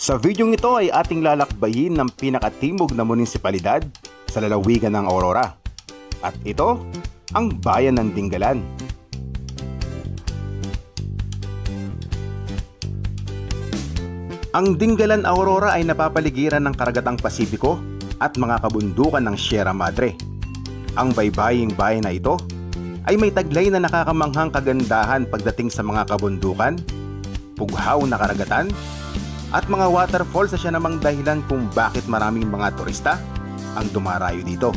Sa videong ito ay ating lalakbayin ng pinakatimog na munisipalidad sa lalawigan ng Aurora. At ito, ang bayan ng Dingalan. Ang Dingalan, Aurora ay napapaligiran ng karagatang Pasipiko at mga kabundukan ng Sierra Madre. Ang baybaying bayan na ito ay may taglay na nakakamanghang kagandahan pagdating sa mga kabundukan, pughaw na karagatan, at mga waterfalls na siya namang dahilan kung bakit maraming mga turista ang dumarayo dito.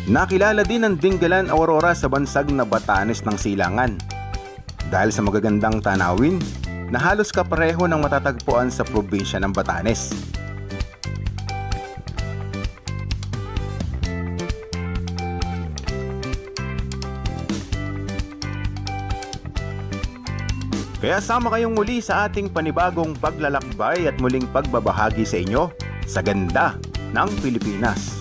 Nakilala din ang Dingalan, Aurora sa bansag na Batanes ng Silangan dahil sa magagandang tanawin na halos kapareho ng matatagpuan sa probinsya ng Batanes. Kaya sama kayong muli sa ating panibagong paglalakbay at muling pagbabahagi sa inyo sa ganda ng Pilipinas.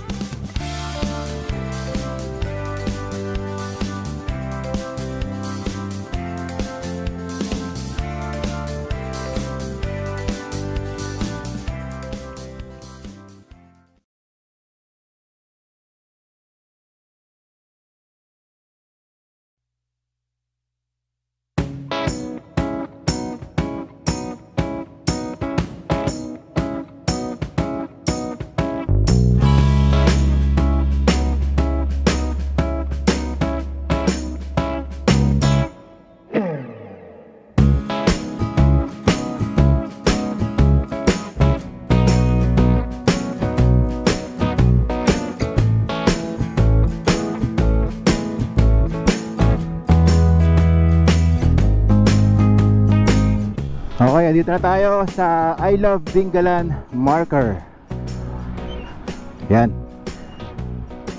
Okay, dito na tayo sa I Love Dingalan marker. Yan.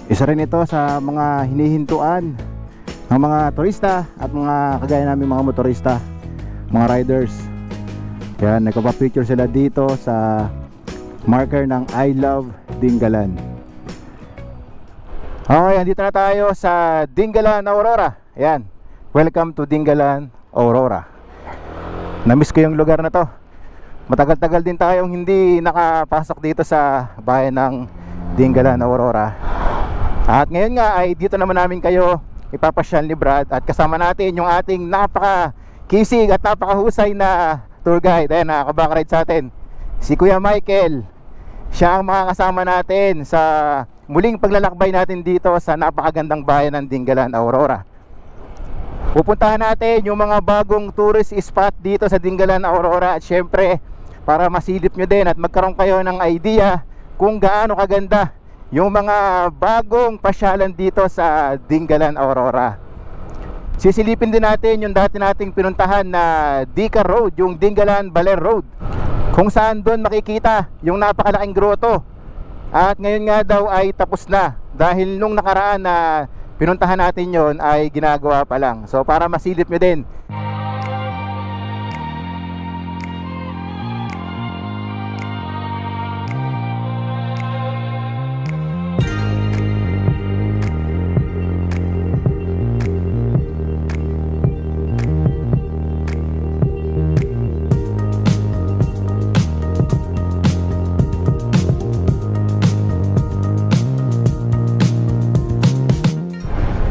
Isa rin ito sa mga hinihintuan ng mga turista at mga kagaya namin mga motorista, mga riders. Yan, nagpapapicture sila dito sa marker ng I Love Dingalan. Okay, dito na tayo sa Dingalan, Aurora. Yan. Welcome to Dingalan, Aurora. Namiss ko yung lugar na to. Matagal-tagal din tayong hindi nakapasok dito sa bayan ng Dingalan, Aurora. At ngayon nga ay dito naman namin kayo ipapasyal ni Brad. At kasama natin yung ating napaka-kisig at napakahusay na tour guide. Ayan, nakakabakride sa atin, si Kuya Michael. Siya ang makakasama natin sa muling paglalakbay natin dito sa napakagandang bayan ng Dingalan, Aurora. Pupuntahan natin yung mga bagong tourist spot dito sa Dingalan, Aurora. At syempre, para masilip nyo din at magkaroon kayo ng idea kung gaano kaganda yung mga bagong pasyalan dito sa Dingalan, Aurora. Sisilipin din natin yung dati nating pinuntahan na Dika Road, yung Dingalan Baler Road, kung saan doon makikita yung napakalaking grotto. At ngayon nga daw ay tapos na dahil nung nakaraan na pinuntahan natin yon ay ginagawa pa lang. So para masilip nyo din.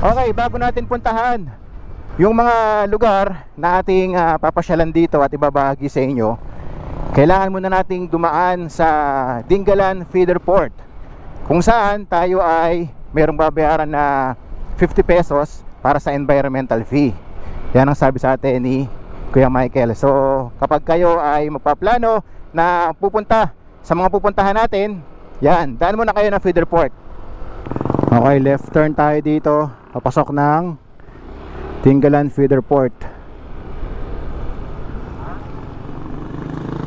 Okay, bago natin puntahan yung mga lugar na ating papasyalan dito at ibabahagi sa inyo, kailangan muna nating dumaan sa Dingalan Feeder Port, kung saan tayo ay mayroong babayaran na 50 pesos para sa environmental fee. Yan ang sabi sa atin ni Kuya Michael. So kapag kayo ay magpaplano na pupunta sa mga pupuntahan natin, yan, daan muna kayo ng Feeder Port. Okay, left turn tayo dito, papasok ng Dingalan Feeder Port.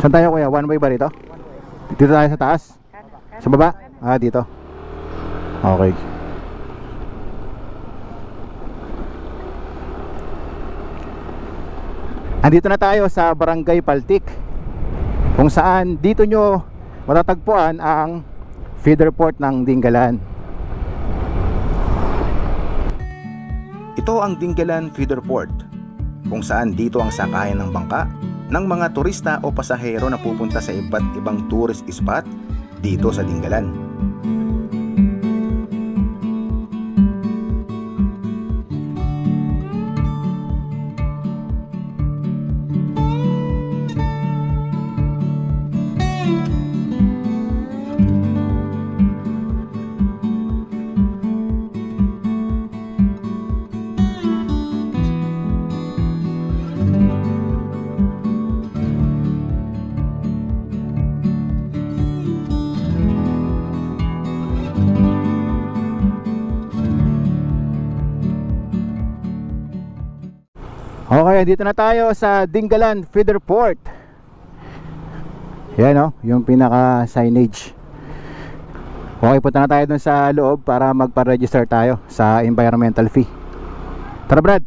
Saan tayo, Kuya? One way ba dito? Dito tayo sa taas? Sa baba? Ah, dito. Okay. Andito na tayo sa Barangay Paltik, kung saan dito nyo matatagpuan ang feeder port ng Dingalan. Ito ang Dingalan Feeder Port, kung saan dito ang sakayan ng bangka ng mga turista o pasahero na pupunta sa iba't ibang tourist spot dito sa Dingalan. Okay, dito na tayo sa Dingalan Feeder Port. Yan o, yung pinaka signage. Okay, punta na tayo dun sa loob para magpa-register tayo sa environmental fee. Tara Brad.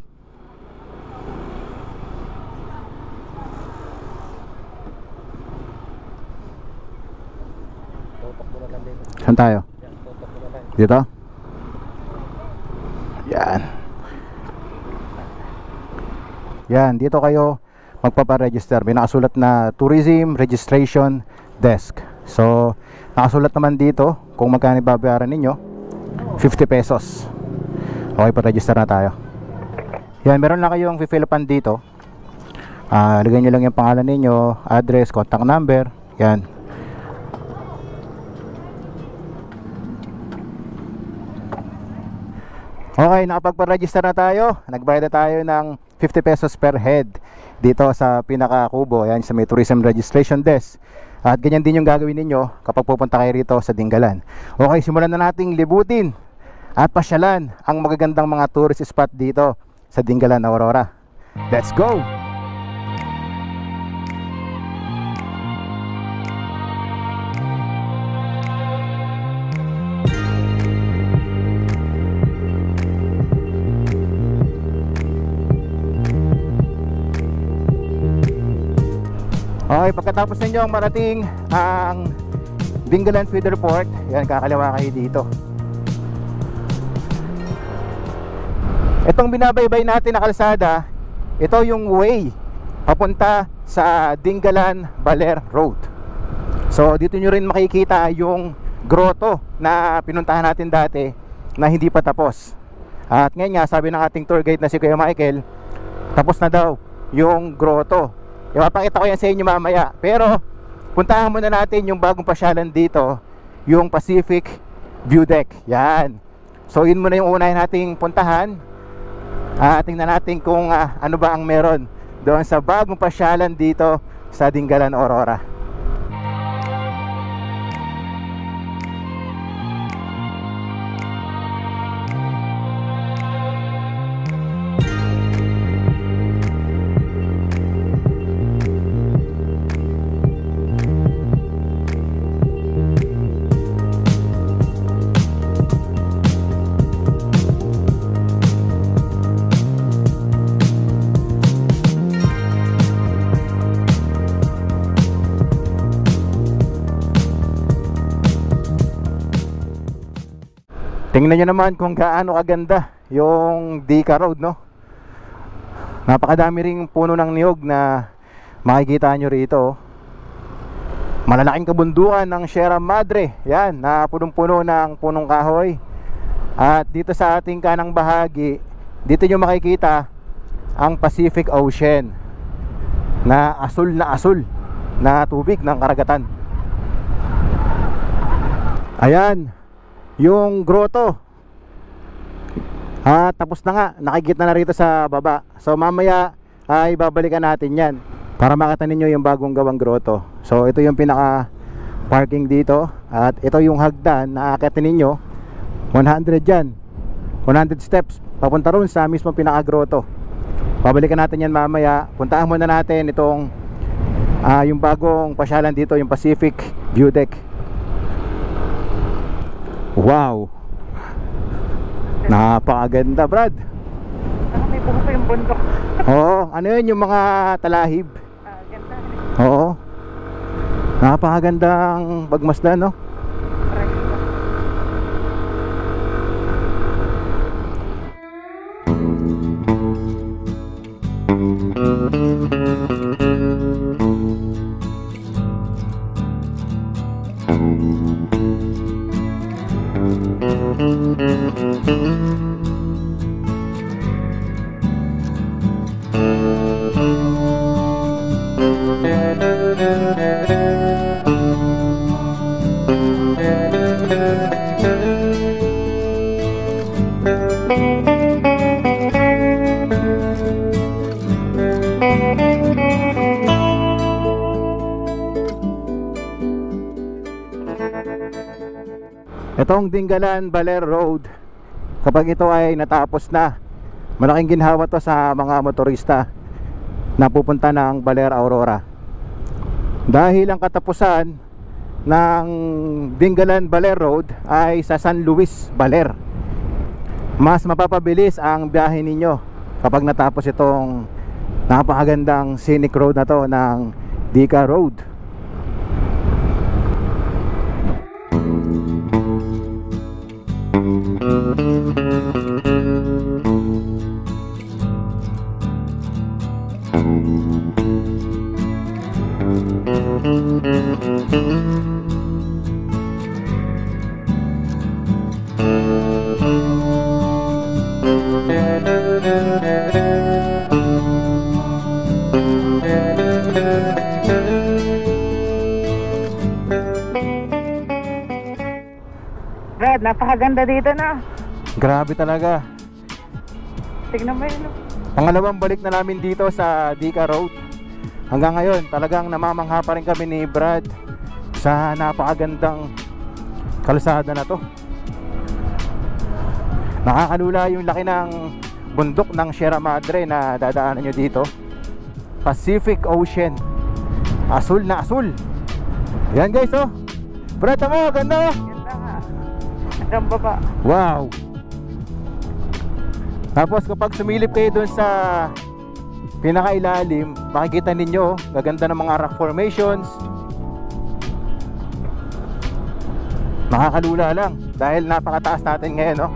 Saan tayo? Dito? Yan. Yan, dito kayo magpapa-register. May nakasulat na Tourism Registration Desk. So, nakasulat naman dito kung magkano babayaran ninyo, 50 pesos. Okay, pa-register na tayo. Yan, meron lang kayong fill upan dito. Lagyan nyo lang yung pangalan ninyo, address, contact number. Yan. Okay, nakapagpa-register na tayo. Nagbayad na tayo ng 50 pesos per head dito sa pinaka-kubo. Ayan, sa may tourism registration desk. At ganyan din yung gagawin ninyo kapag pupunta kayo rito sa Dingalan. Okay, simulan na nating libutin at pasyalan ang magagandang mga tourist spot dito sa Dingalan, Aurora. Let's go! Okay, pagkatapos ninyo marating ang Dingalan Feeder Port, yan, kakaliwa kayo dito. Itong binabaybay natin na kalsada, ito yung way papunta sa Dingalan Baler Road. So dito nyo rin makikita yung grotto na pinuntahan natin dati na hindi pa tapos. At ngayon nga, sabi ng ating tour guide na si Kuya Michael, tapos na daw yung grotto. Ipapakita ko yan sa inyo mamaya. Pero puntahan muna natin yung bagong pasyalan dito, yung Pacific View Deck. Yan. So yun muna yung unahin nating puntahan. Tingnan natin kung ano ba ang meron doon sa bagong pasyalan dito sa Dingalan, Aurora. Tingnan nyo naman kung gaano kaganda yung Dika Road, no? Napakadami ring puno ng niyog na makikita nyo rito. Malalaking kabundukan ng Sierra Madre, yan, na punong-puno ng punong kahoy. At dito sa ating kanang bahagi, dito nyo makikita ang Pacific Ocean na asul na tubig ng karagatan. Ayan yung grotto. Tapos na nga, nakikita na rito sa baba. So mamaya ay babalikan natin yan para makita ninyo yung bagong gawang grotto. So ito yung pinaka parking dito. At ito yung hagdan na aakitin ninyo. 100 yan, 100 steps papunta ron sa mismo pinaka grotto. Babalikan natin yan mamaya. Puntahan muna natin itong yung bagong pasyalan dito, yung Pacific View Deck. Wow, napakaganda, Brad. May buho pa yung bundok. Oo, ano yun, yung mga talahib. Ganda. Oo, napakagandang pagmasdan, no? Itong Dingalan Baler Road, kapag ito ay natapos na, malaking ginhawa to sa mga motorista na pupunta ng Baler Aurora. Dahil ang katapusan ng Dingalan Baler Road ay sa San Luis, Baler. Mas mapapabilis ang biyahe ninyo kapag natapos itong napakagandang scenic road na to ng Dica Road. Brad, napakaganda dito na. Grabe talaga. Tignan mo yun. Pangalawang balik na namin dito sa Dica Road. Hanggang ngayon talagang namamangha pa rin kami ni Brad sa napakagandang kalsada na to. Nakakalula yung laki ng bundok ng Sierra Madre na dadaanan nyo dito. Pacific Ocean, asul na asul. Yan guys, oh Brad, tama, ganda oh. Ganda nga. Hanggang baba. Wow. Tapos kapag sumilip kayo dun sa pinakailalim, makikita ninyo gaganda ng mga rock formations. Nakakalula lang dahil napakataas natin ngayon, no?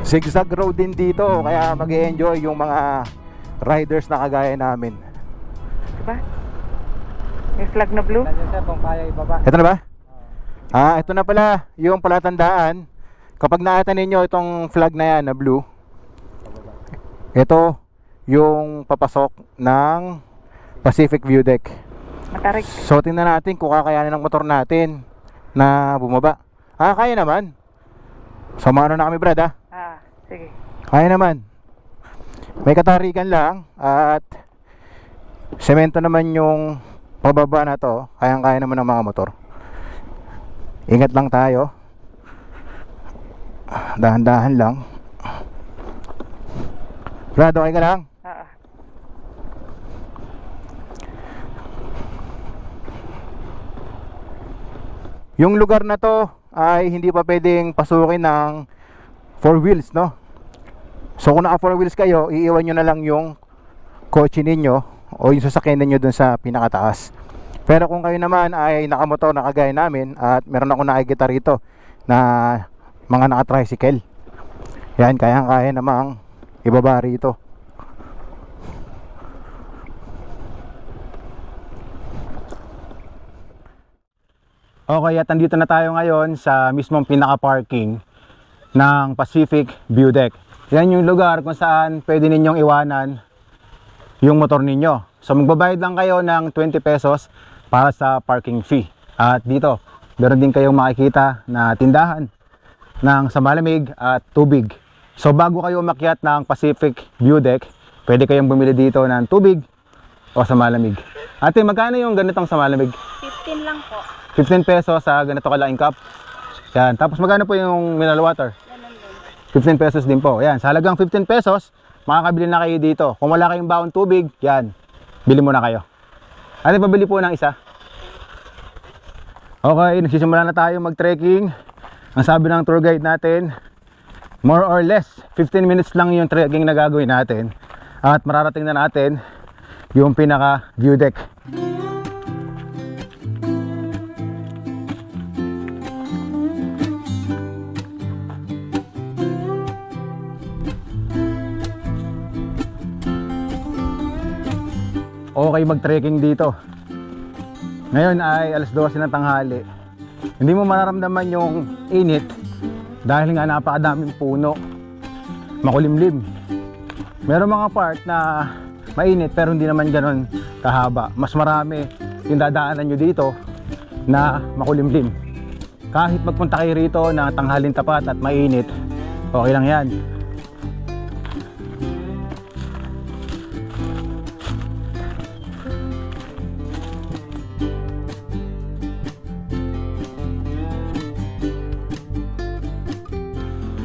Zigzag road din dito, kaya mag-e-enjoy yung mga riders na kagaya namin. Diba? May flag na blue. Ito na ba? Ito na pala yung palatandaan. Kapag nakita ninyo itong flag na yan na blue, ito yung papasok ng Pacific View Deck. Matarik. So tingnan natin kung kakayanin ng motor natin na bumaba. Kaya naman. Sumano na kami, Brad, ha? Sige. Kaya naman. May katarikan lang at semento naman yung pababa na to. Kayang-kaya naman ng mga motor. Ingat lang tayo. Dahan-dahan lang. Brad, okay ka lang? Yung lugar na to ay hindi pa pwedeng pasukin ng 4 wheels, no? So kung naka 4 wheels kayo, iiwan nyo na lang yung kotse ninyo o yung sasakyan ninyo dun sa pinakataas. Pero kung kayo naman ay nakamotor na kagaya namin, at meron ako nakikita rito na mga naka-tricycle, yan, kayang-kaya namang ibaba rito. Okay, at andito na tayo ngayon sa mismong pinaka-parking ng Pacific View Deck. Yan yung lugar kung saan pwede ninyong iwanan yung motor ninyo. So magbabayad lang kayo ng 20 pesos para sa parking fee. At dito, meron din kayong makikita na tindahan ng samalamig at tubig. So bago kayo umakyat ng Pacific View Deck, pwede kayong bumili dito ng tubig o samalamig. Ate, magkano yung ganitong samalamig? 15 lang po. 15 pesos sa ganito kalaking cup. Yan. Tapos magkano po yung mineral water? Ganun din. 15 pesos din po. Yan. Sa halagang 15 pesos, makakabili na kayo dito. Kung wala kayong baon tubig, yan. Bili muna kayo. Ate, pabili po ng isa. Okay, nagsisimula na tayo mag-trekking. Ang sabi ng tour guide natin, more or less 15 minutes lang yung trekking na gagawin natin. At mararating na natin yung pinaka view deck. okay mag-trekking dito. Ngayon ay alas 12 ng tanghali. Hindi mo mararamdaman yung init dahil nga napakadaming puno, makulimlim. Meron mga part na mainit pero hindi naman ganoon kahaba. Mas marami yung dadaanan nyo dito na makulimlim. Kahit magpunta kayo rito na tanghalin tapat at mainit, okay lang yan.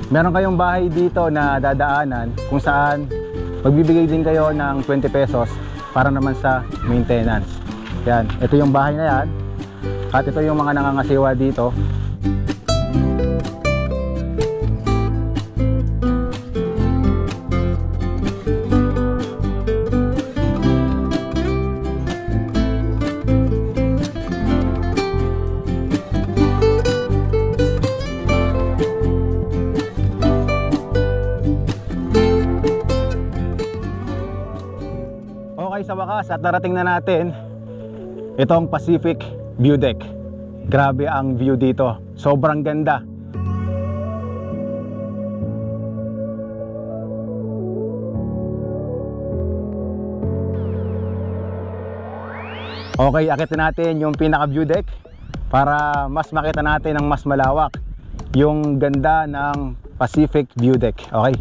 Meron kayong bahay dito na dadaanan kung saan magbibigay din kayo ng 20 pesos para naman sa maintenance. Yan, ito yung bahay na yan. At ito yung mga nangangasiwa dito. Okay, sa wakas at narating na natin itong Pacific View Deck. Grabe ang view dito, sobrang ganda. Okay, akitin natin yung pinaka view deck para mas makita natin ng mas malawak yung ganda ng Pacific View Deck. Okay.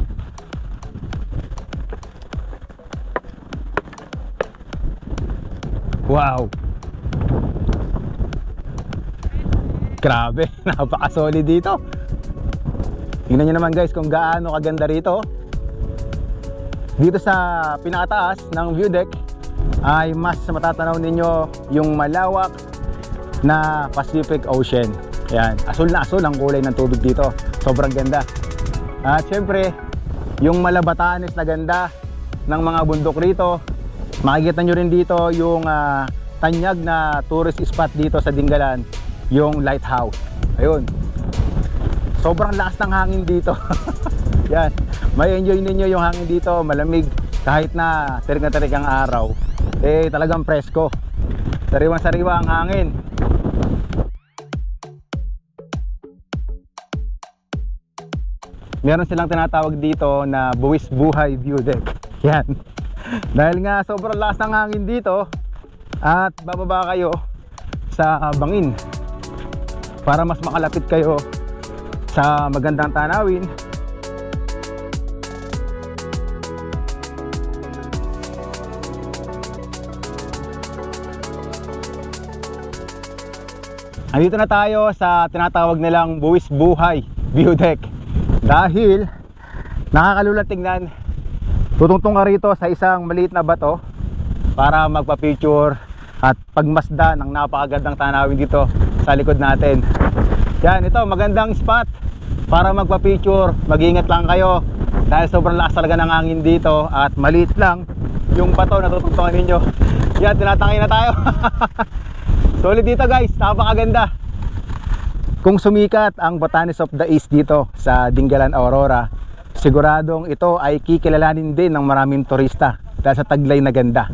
Wow! Grabe, napaka-solid dito. Tingnan nyo naman guys kung gaano kaganda rito. Dito sa pinakataas ng view deck ay mas matatanaw ninyo yung malawak na Pacific Ocean. Ayan, asul na asul ang kulay ng tubig dito. Sobrang ganda. At syempre, yung Malabatanes na ganda ng mga bundok rito. Makikita nyo rin dito yung tanyag na tourist spot dito sa Dingalan, yung lighthouse. Ayun, sobrang lakas ng hangin dito. Yan, may enjoy ninyo yung hangin dito, malamig kahit na tirik na tirik ang araw. Eh talagang presko, sariwang sariwa ang hangin. Meron silang tinatawag dito na Buwis Buhay View Deck. Yan, dahil nga sobrang lakas ng hangin dito at bababa kayo sa bangin para mas makalapit kayo sa magandang tanawin. Andito na tayo sa tinatawag nilang Buwis Buhay View Deck. Dahil nakakalulat tingnan, tutungtong ka rito sa isang maliit na bato para magpa-picture at pagmasdan ng napakagandang tanawin dito sa likod natin. Yan, ito magandang spot para magpa-picture. Mag-ingat lang kayo dahil sobrang lakas talaga ng hangin dito at maliit lang yung bato na tutungtungan ninyo. Yan, tinatangay na tayo. Solid dito guys, napakaganda. Kung sumikat ang Batanes of the East dito sa Dingalan, Aurora, siguradong ito ay kikilalanin din ng maraming turista dahil sa taglay na ganda.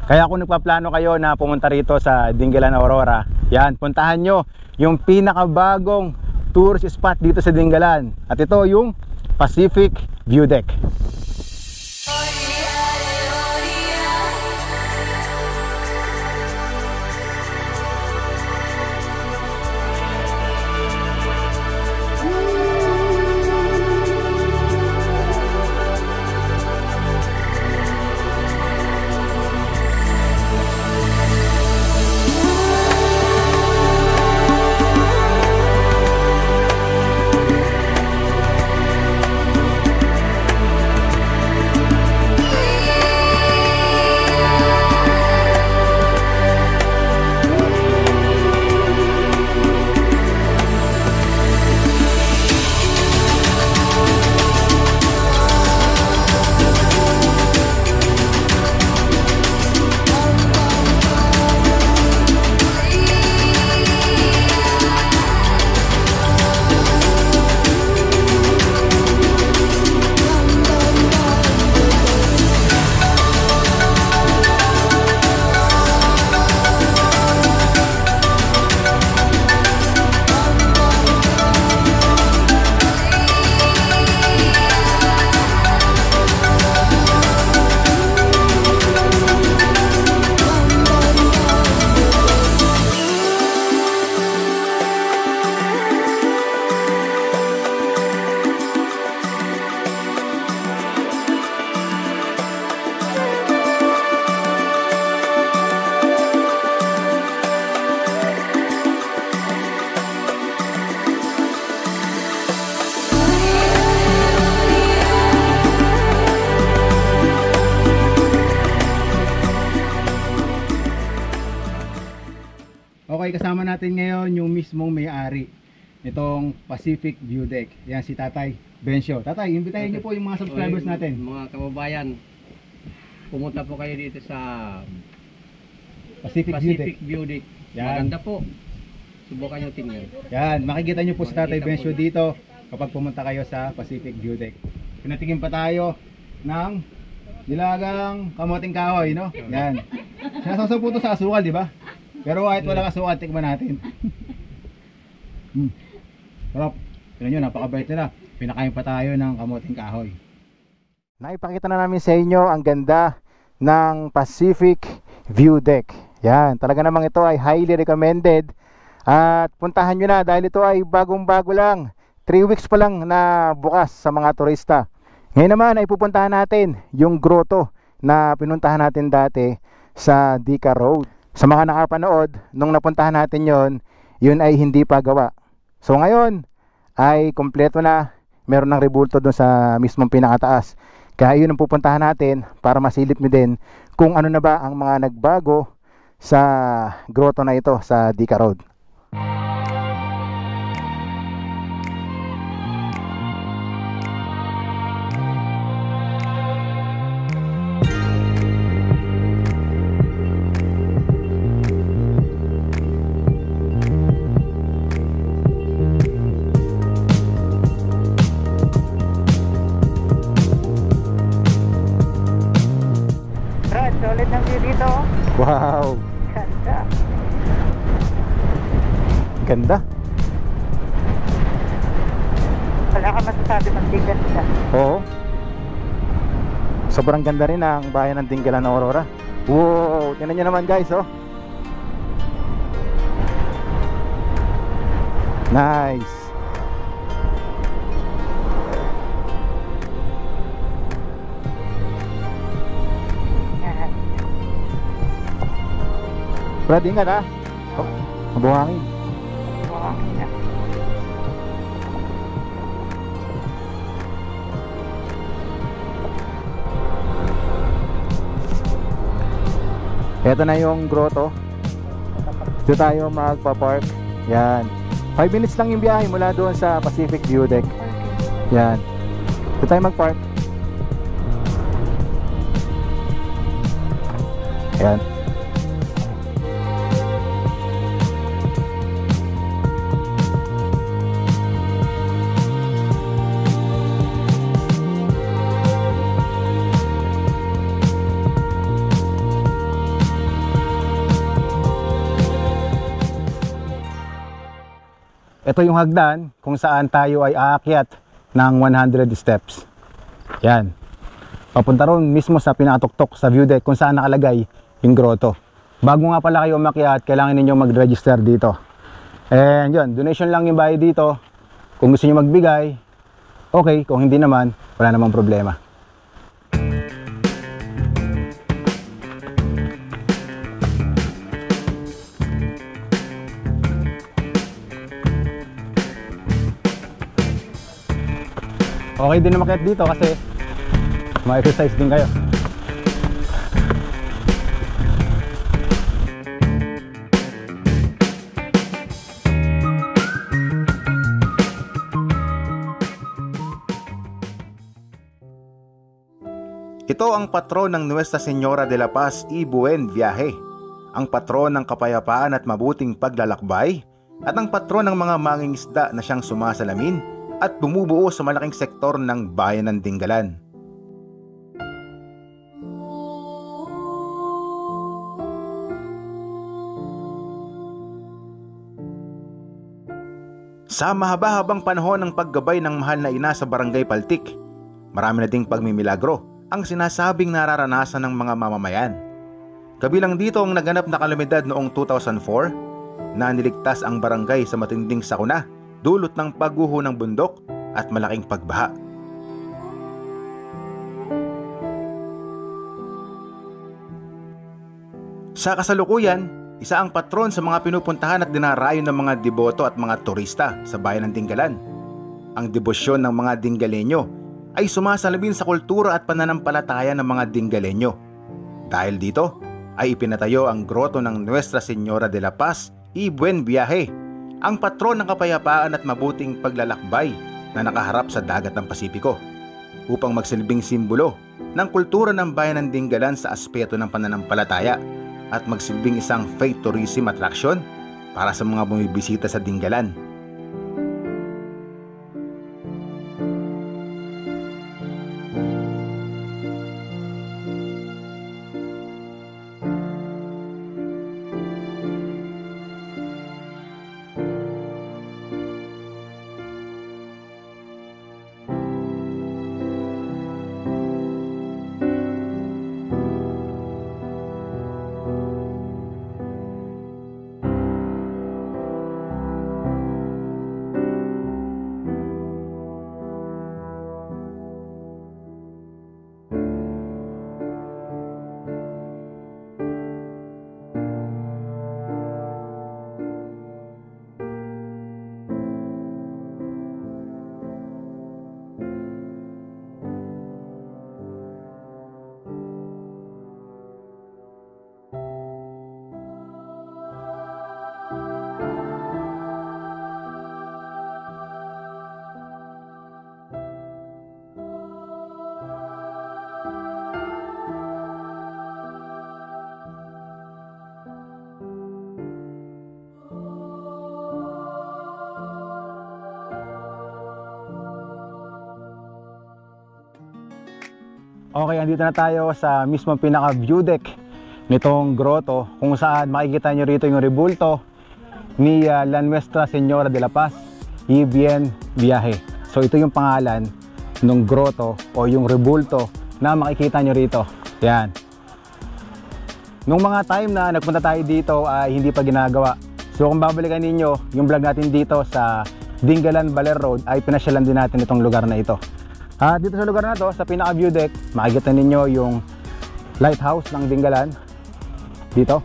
Kaya kung nagpaplano kayo na pumunta rito sa Dingalan, Aurora, yan, puntahan nyo yung pinakabagong tourist spot dito sa Dingalan. At ito yung Pacific View Deck. Okay, kasama natin ngayon yung mismong may-ari nitong Pacific View Deck. Yan si Tatay Bencio. Tatay, imbitahin niyo po yung mga subscribers natin. Mga kababayan, pumunta po kayo dito sa Pacific View Deck. Pacific View Deck. Yan. Maganda po. Subukan nyo tingnan. Yan, makikita niyo po si Tatay Makikita Bencio po. dito kapag pumunta kayo sa Pacific View Deck. Pinatingin pa tayo ng nilagang kamoting kahoy, no? Yan. Sinasasaw po ito sa asukal, di ba? Pero kahit walang asukal, tikman natin. Sarap. Tignan nyo, napakabait nila. Pinakain pa tayo ng kamoting kahoy. Naipakita na namin sa inyo ang ganda ng Pacific View Deck. Yan, talaga namang ito ay highly recommended. At puntahan nyo na dahil ito ay bagong-bago lang. 3 weeks pa lang na bukas sa mga turista. Ngayon naman ay pupuntahan natin yung grotto na pinuntahan natin dati sa Dika Road. Sa mga nakapanood, nung napuntahan natin yun ay hindi pa gawa. So ngayon ay kompleto na, meron ng rebulto doon sa mismong pinakataas. Kaya yun ang pupuntahan natin para masilip nyo din kung ano na ba ang mga nagbago sa grotto na ito sa Dika Road. Brad, solid ng view dito. Oh. Wow! Ganda. Ganda! Wala ka masasabi ng di ganda. Oo. Sobrang ganda rin ang bayan ng Dingalan na Aurora. Wow! Tingnan nyo naman guys, oh. Nice! Yan. Brad, ingat ha! Oh, mabuhangin. Wow. Yan. Ito na yung grotto. Dito tayo magpa-park. Yan. 5 minutes lang yung biyahe mula doon sa Pacific View Deck. Yan. Dito tayo mag-park. Yan. Ito yung hagdan kung saan tayo ay aakyat ng 100 steps. Yan. Papunta ron mismo sa pinakatuktok sa view deck kung saan nakalagay yung grotto. Bago nga pala kayo umakyat, kailangan ninyong mag-register dito. And yun, donation lang yung bayad dito. Kung gusto niyo magbigay, okay. Kung hindi naman, wala namang problema. Okay din na makiat dito kasi ma-exercise din kayo. Ito ang patron ng Nuestra Señora de la Paz y Buen Viaje, ang patron ng kapayapaan at mabuting paglalakbay, at ang patron ng mga mangingisda na siyang sumasalamin at bumubuo sa malaking sektor ng bayan ng Dingalan. Sa mahaba-habang panahon ng paggabay ng mahal na ina sa Barangay Paltik, marami na ding pagmimilagro ang sinasabing nararanasan ng mga mamamayan. Kabilang dito ang naganap na kalamidad noong 2004 na niligtas ang barangay sa matinding sakuna dulot ng pagguho ng bundok at malaking pagbaha. Sa kasalukuyan, isa ang patron sa mga pinupuntahan at dinarayo ng mga deboto at mga turista sa bayan ng Dingalan. Ang debosyon ng mga Dingalenyo ay sumasalamin sa kultura at pananampalataya ng mga Dingalenyo. Dahil dito ay ipinatayo ang groto ng Nuestra Señora de la Paz Y Buen Viaje, ang patron ng kapayapaan at mabuting paglalakbay na nakaharap sa dagat ng Pasipiko upang magsilbing simbolo ng kultura ng bayan ng Dingalan sa aspeto ng pananampalataya at magsilbing isang faith tourism attraction para sa mga bumibisita sa Dingalan. Okay, andito na tayo sa mismong pinaka view deck nitong grotto kung saan makikita nyo rito yung rebulto ni La Nuestra Señora de la Paz y Buen Viaje. So ito yung pangalan ng grotto o yung rebulto na makikita nyo rito. Yan. Nung mga time na nagpunta tayo dito ay hindi pa ginagawa. So kung babalikan ninyo yung vlog natin dito sa Dingalan Baler Road ay pinasyalan din natin itong lugar na ito. At dito sa lugar na to, sa pinaka view deck, makikita ninyo yung lighthouse ng Dingalan dito.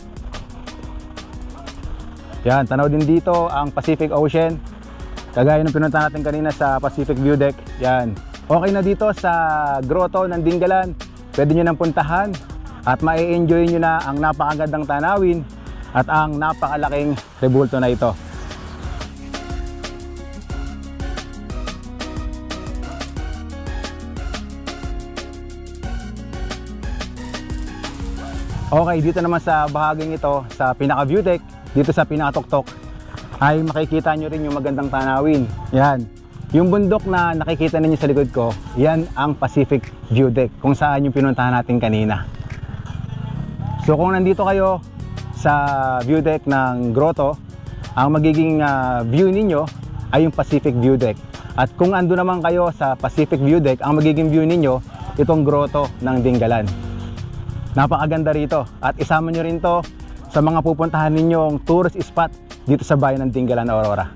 Yan, tanaw din dito ang Pacific Ocean kagaya ng pinunta natin kanina sa Pacific view deck. Yan, okay na dito sa grotto ng Dingalan. Pwede nyo nang puntahan at ma-enjoy nyo na ang napakagandang tanawin at ang napakalaking rebulto na ito. Okay, dito naman sa bahaging ito, sa pinaka view deck, dito sa pinaka tuktok, ay makikita nyo rin yung magandang tanawin. Yan, yung bundok na nakikita ninyo sa likod ko, yan ang Pacific view deck, kung saan yung pinuntahan natin kanina. So kung nandito kayo sa view deck ng grotto, ang magiging view ninyo ay yung Pacific view deck. At kung ando naman kayo sa Pacific view deck, ang magiging view ninyo, itong grotto ng Dingalan. Napakaganda rito at isama nyo rin to sa mga pupuntahan ninyong tourist spot dito sa bayan ng Dingalan, Aurora.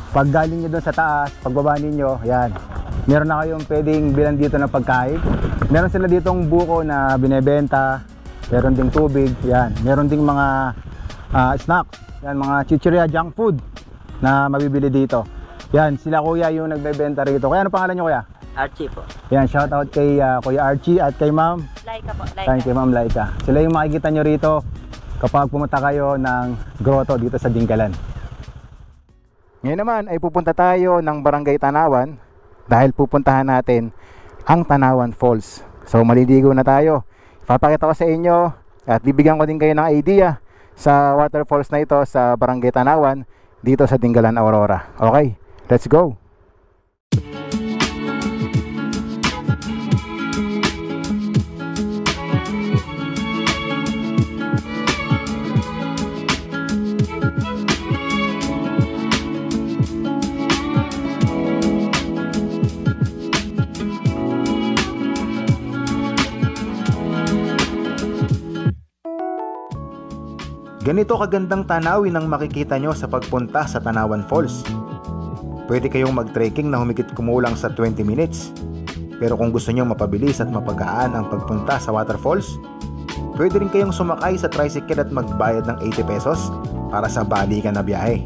Pag galing nyo doon sa taas, pagbaba ninyo, yan, meron na kayong pwedeng bilan dito ng pagkain. Meron sila ditong buko na binebenta, meron ding tubig, yan, meron ding mga snacks, yan, mga chichirya, junk food na mabibili dito. Yan, sila kuya yung nagbebenta rito. Kaya ano pangalan nyo kuya? Archie po. Yan, shout out kay Kuya Archie at kay Ma'am Laika po, Laika. Kay Ma'am Laika. Sila yung makikita nyo rito kapag pumunta kayo ng grotto dito sa Dingalan. Ngayon naman ay pupunta tayo ng Barangay Tanawan dahil pupuntahan natin ang Tanawan Falls. So maliligo na tayo. Papakita ko sa inyo at bibigyan ko din kayo ng idea sa waterfalls na ito sa Barangay Tanawan dito sa Dingalan, Aurora. Okay, let's go! Ganito kagandang tanawin ang makikita nyo sa pagpunta sa Tanawan Falls. Pwede kayong mag-trekking na humigit kumulang sa 20 minutes. Pero kung gusto nyo mapabilis at mapagaan ang pagpunta sa waterfalls, pwede rin kayong sumakay sa tricycle at magbayad ng 80 pesos para sa balikan na biyahe.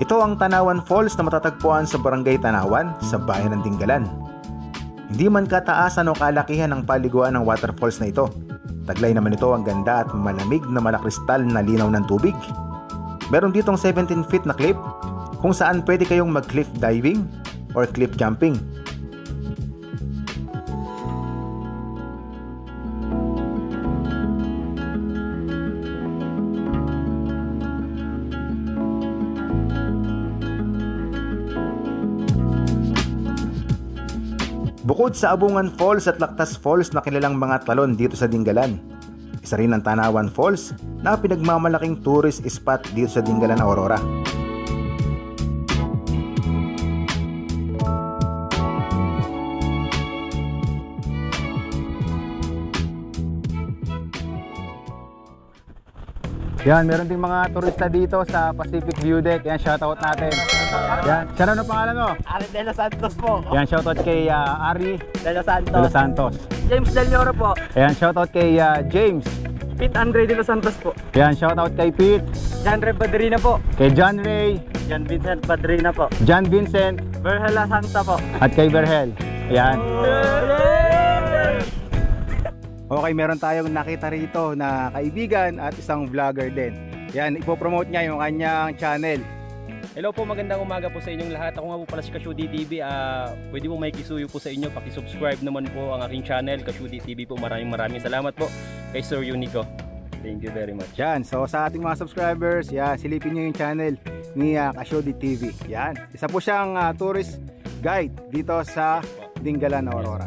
Ito ang Tanawan Falls na matatagpuan sa Barangay Tanawan sa bayan ng Dingalan. Hindi man kataasan o kalakihan ang paliguan ng waterfalls na ito. Taglay naman ito ang ganda at malamig na malakristal na linaw ng tubig. Meron ditong 17 feet na cliff kung saan pwede kayong mag-cliff diving or cliff jumping. Bukod sa Abungan Falls at Lactas Falls na kilalang mga talon dito sa Dingalan, isa rin ang Tanawan Falls na pinagmamalaking tourist spot dito sa Dingalan, Aurora. Yan, meron ding mga turista dito sa Pacific View Deck. Yan, shoutout natin. Yan, siya ano pangalan mo? Ari De Los Santos po. Yan, shoutout kay Ari De Los Santos. De Los Santos. James Del Lloro po. Yan, shoutout kay James. Pete Andre De Los Santos po. Yan, shoutout kay Pete. John Ray Padrina po. Kay John Ray. John Vincent Padrina po. John Vincent. Berhela Santa po. At kay Berhel. Yan. Okay, meron tayong nakita rito na kaibigan at isang vlogger din. Yan, ipopromote niya yung kanyang channel. Hello po, magandang umaga po sa inyong lahat. Ako nga po pala si Kashudi TV. Pwede po may kisuyo po sa inyo. Paki-subscribe naman po ang aking channel, Kashudi TV po. Maraming salamat po kay Sir Unico. Thank you very much. Yan, so sa ating mga subscribers, yan, silipin niyo yung channel ni Kashudi TV. Yan, isa po siyang tourist guide dito sa Dingalan, Aurora.